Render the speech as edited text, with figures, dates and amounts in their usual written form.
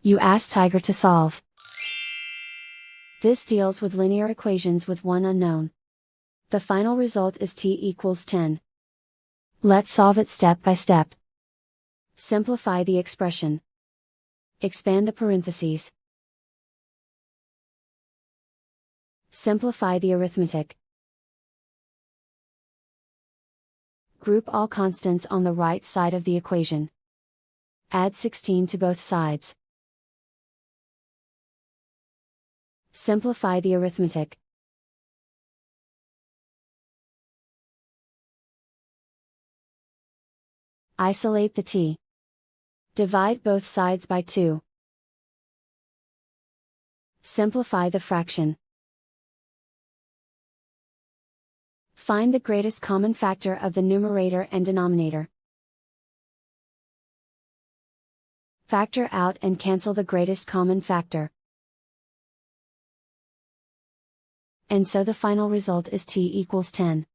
You ask Tiger to solve. This deals with linear equations with one unknown. The final result is t equals 10. Let's solve it step by step. Simplify the expression. Expand the parentheses. Simplify the arithmetic. Group all constants on the right side of the equation. Add 16 to both sides. Simplify the arithmetic. Isolate the t. Divide both sides by 2. Simplify the fraction. Find the greatest common factor of the numerator and denominator. Factor out and cancel the greatest common factor. And so the final result is t equals 10.